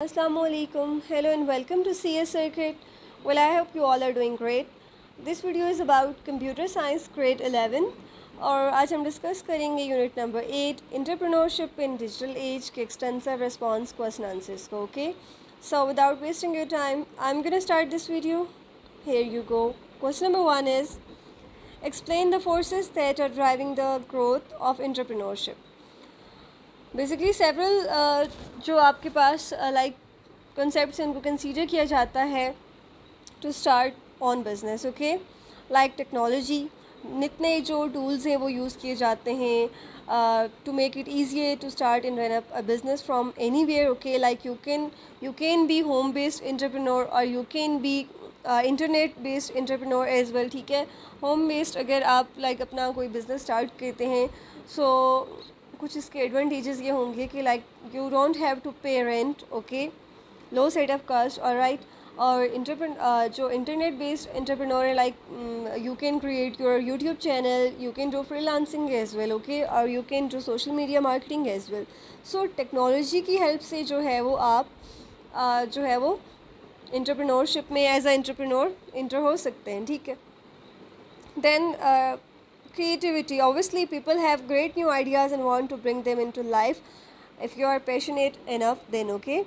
Assalamualaikum. Hello and welcome to CS Circuit. Well, I hope you all are doing great. This video is about Computer Science Grade 11 और आज हम discuss करेंगे unit number 8 Entrepreneurship in Digital Age के extensive response question answers को. Okay, so without wasting your time, I'm gonna start this video. Here you go. Question number 1 is explain the forces that are driving the growth of entrepreneurship. Basically several जो आपके पास like concepts इनको consider किया जाता है to start on business. Okay, like technology, नित नए जो टूल्स हैं वो यूज़ किए जाते हैं to make it easier to start in run a business from anywhere. Okay, like you can be home based entrepreneur और you can be internet based entrepreneur as well. ठीक है, home based अगर आप like अपना कोई business start करते हैं सो कुछ इसके एडवांटेजेस ये होंगे कि like you don't have to pay rent. Okay, low setup cost और राइट. और जो इंटरनेट बेस्ड एंटरप्रेन्योर है like you can create your YouTube channel, you can do freelancing as well. Okay, और you can do social media marketing as well. So technology की help से जो है वो आप जो है वो एंटरप्रेन्योरशिप में एज अ एंटरप्रेन्योर इंटर हो सकते हैं. ठीक है, then creativity. Obviously people have great new ideas and want to bring them into life. If you are passionate enough, then okay.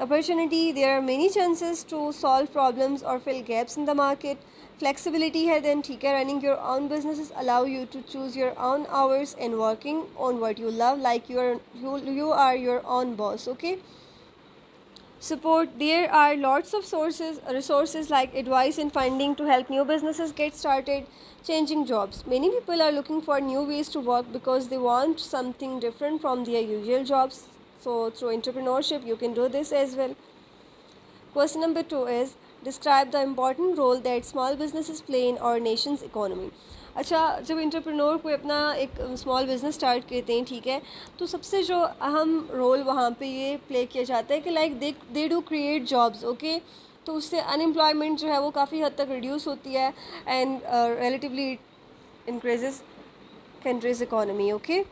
Opportunity, there are many chances to solve problems or fill gaps in the market. Flexibility है, then ठीक है, running your own businesses allow you to choose your own hours and working on what you love, like you are your own boss. Okay, support, there are lots of resources like advice and funding to help new businesses get started. Changing jobs, many people are looking for new ways to work because they want something different from their usual jobs. So through entrepreneurship you can do this as well. Question number 2 is describe the important role that small businesses play in our nation's economy. अच्छा, जब entrepreneur कोई अपना एक small business start करते हैं, ठीक है, तो सबसे जो अहम रोल वहाँ पे ये प्ले किया जाता है कि like they do create jobs. Okay, तो उससे अनएम्प्लॉयमेंट जो है वो काफ़ी हद तक रिड्यूस होती है and relatively increases countries economy. Okay,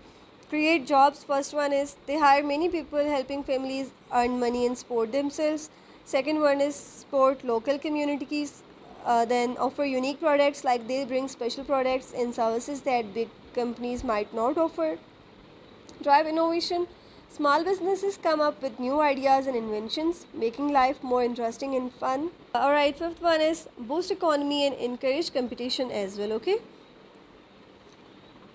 create jobs, first one is they hire many people helping families earn money and support themselves. Second one is support local communities, then offer unique products, like they bring special products and services that big companies might not offer. Drive innovation, small businesses come up with new ideas and inventions, making life more interesting and fun. Alright, fifth one is boost economy and encourage competition as well. Okay,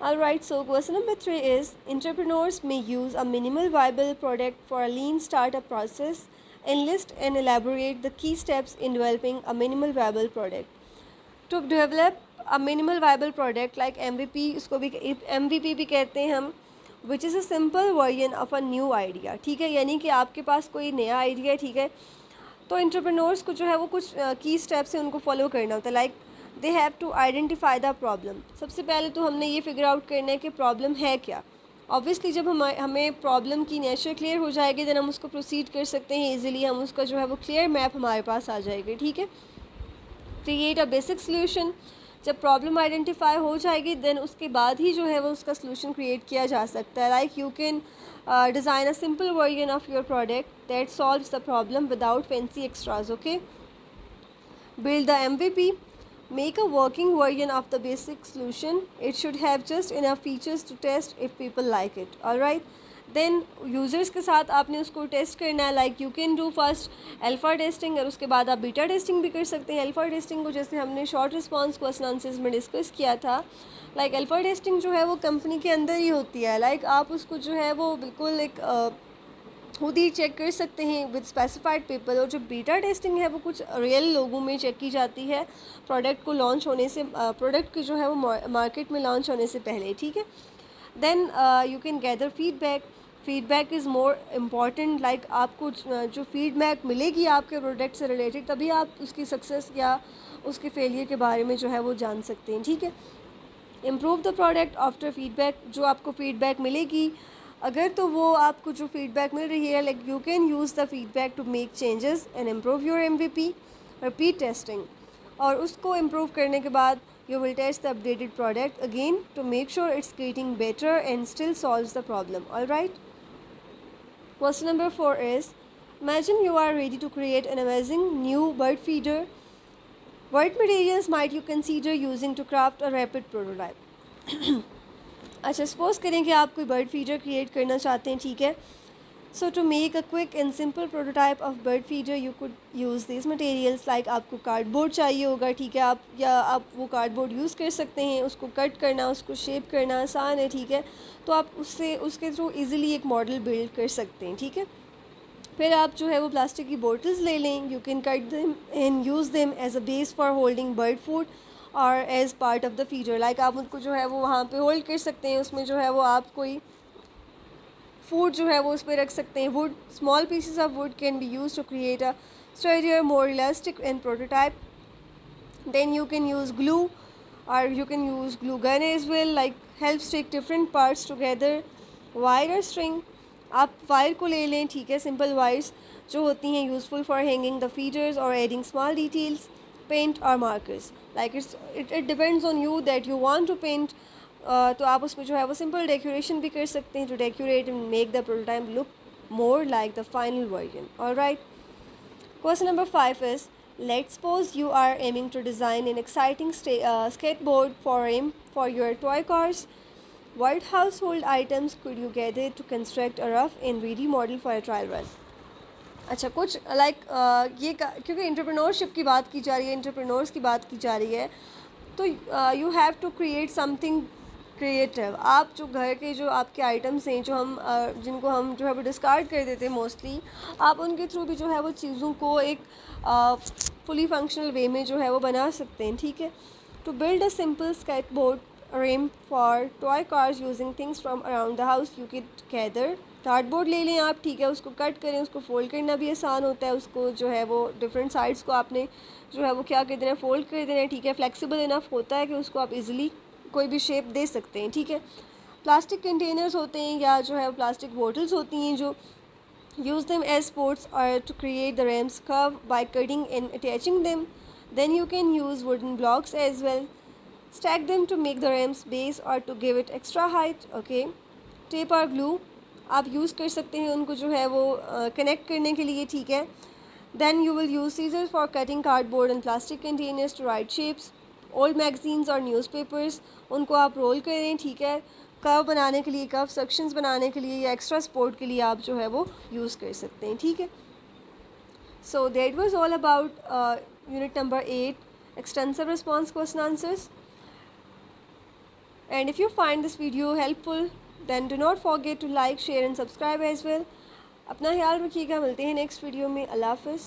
alright, so question number 3 is entrepreneurs may use a minimal viable product for a lean startup process. Enlist and elaborate the key steps in developing a minimal viable product. To develop a minimal viable product like MVP, इसको भी MVP भी कहते हैं हम, which is a simple version of a new idea. ठीक है, यानी कि आपके पास कोई नया आइडिया है, ठीक है, तो एंटरप्रेन्योर्स को जो है वो कुछ की स्टेप्स हैं उनको फॉलो करना होता है. Like they have to identify the problem. सबसे पहले तो हमने ये फिगर आउट करना है कि प्रॉब्लम है क्या. ऑब्वियसली जब हमें प्रॉब्लम की नेचर क्लियर हो जाएगी देन हम उसको प्रोसीड कर सकते हैं इजीली. हम उसका जो है वो क्लियर मैप हमारे पास आ जाएगी. ठीक है, क्रिएट अ बेसिक सोल्यूशन. जब प्रॉब्लम आइडेंटिफाई हो जाएगी देन उसके बाद ही जो है वो उसका सोल्यूशन क्रिएट किया जा सकता है. Like you can design a simple version of your product that solves the problem without fancy extras. Okay, build the MVP. Make a working version of the basic solution. It should have just enough features to test if people like it. Alright, then users के साथ आपने उसको test करना है. Like you can do first alpha testing और उसके बाद आप बीटा टेस्टिंग भी कर सकते हैं. अल्फ़ा टेस्टिंग को जैसे हमने शॉर्ट रिस्पॉन्स क्वेश्चन आंसर्स में डिस्कस किया था, लाइक अल्फ़ा टेस्टिंग जो है वो कंपनी के अंदर ही होती है. लाइक आप उसको जो है वो बिल्कुल एक खुद ही चेक कर सकते हैं विद स्पेसिफाइड पीपल. और जो बीटा टेस्टिंग है वो कुछ रियल लोगों में चेक की जाती है प्रोडक्ट को लॉन्च होने से, प्रोडक्ट की जो है वो मार्केट में लॉन्च होने से पहले. ठीक है, then you can gather feedback is more important. Like आपको जो फीडबैक मिलेगी आपके प्रोडक्ट से रिलेटेड तभी आप उसकी सक्सेस या उसके फेलियर के बारे में जो है वो जान सकते हैं. ठीक है, improve the product after feedback. जो आपको फीडबैक मिलेगी अगर तो वो आपको जो फीडबैक मिल रही है like you can use the feedback to make changes and improve your MVP. Repeat testing, और उसको इम्प्रूव करने के बाद you will test the updated product again to make sure it's getting better and still solves the problem. Alright, question number 4 is Imagine you are ready to create an amazing new bird feeder. What materials might you consider using to craft a rapid prototype? अच्छा, suppose करें कि आप कोई bird feeder create करना चाहते हैं, ठीक है. So to make a quick and simple prototype of bird feeder you could use this materials. Like आपको कार्डबोर्ड चाहिए होगा, ठीक है. आप वो कार्डबोर्ड यूज़ कर सकते हैं. उसको कट करना, उसको शेप करना आसान है, ठीक है. तो आप उसके थ्रू ईज़िली एक मॉडल बिल्ड कर सकते हैं, ठीक है. फिर आप जो है वो प्लास्टिक की बोटल्स ले लें. You can cut them and use them as a base for holding bird food और as part of the feeder. Like आप उनको जो है वो वहाँ पे होल्ड कर सकते हैं. उसमें जो है वो आप कोई फूड जो है वो उस पर रख सकते हैं. Wood, small pieces of wood can be use to create a sturdier, more elastic and prototype. Then you can use glue और you can use glue gun as well. Like help stick different parts together. Wire और string, आप wire को ले लें, ठीक है. Simple wires जो होती हैं useful for hanging the feeders और एडिंग स्मॉल डिटेल्स. पेंट और markers, like it depends on you that you want to paint. तो आप उसमें जो है वो सिंपल डेकोरेशन भी कर सकते हैं to decorate and make the prototype look more like the final version. Alright. Question number 5 is, let's suppose you are aiming to design an exciting skateboard for your toy cars. What household items could you gather to construct a rough and ready model for a trial run? अच्छा, कुछ like क्योंकि entrepreneurship की बात की जा रही है, entrepreneurs की बात की जा रही है, तो you have to create something creative. आप जो घर के जो आपके आइटम्स हैं जो हम जिनको हम जो है वो डिस्कार्ड कर देते हैं मोस्टली, आप उनके थ्रू भी जो है वो चीज़ों को एक फुली फंक्शनल वे में जो है वो बना सकते हैं, ठीक है. To build a simple skateboard rim for toy cars using things from around the house you could gather. Cardboard ले लें आप, ठीक है. उसको कट करें, उसको फोल्ड करना भी आसान होता है. उसको जो है वो डिफरेंट साइड्स को आपने जो है वो क्या कर देना है, फोल्ड कर देना है, ठीक है. फ्लेक्सिबल इनफ होता है कि उसको आप इजीली कोई भी शेप दे सकते हैं, ठीक है. प्लास्टिक कंटेनर्स होते हैं या जो है प्लास्टिक बोटल्स होती हैं जो use them as supports or to create the ram's curve by cutting and attaching them. Then you can use wooden blocks as well. Stack them to make the ram's base or to give it extra height. Okay. Tape और glue आप use कर सकते हैं उनको जो है वो connect करने के लिए, ठीक है. Then you will use scissors for cutting cardboard and plastic containers to right shapes. Old magazines और newspapers उनको आप रोल करें, ठीक है. कर्व बनाने के लिए, कर्व सेक्शंस बनाने के लिए या एक्स्ट्रा सपोर्ट के लिए आप जो है वो यूज़ कर सकते हैं, ठीक है. So that was all about unit number 8, extensive response question answers. And if you find this video helpful, then do not forget to like, share and subscribe as well. अपना ख्याल रखिएगा. मिलते हैं नेक्स्ट वीडियो में. अल्लाह हाफ़िज़.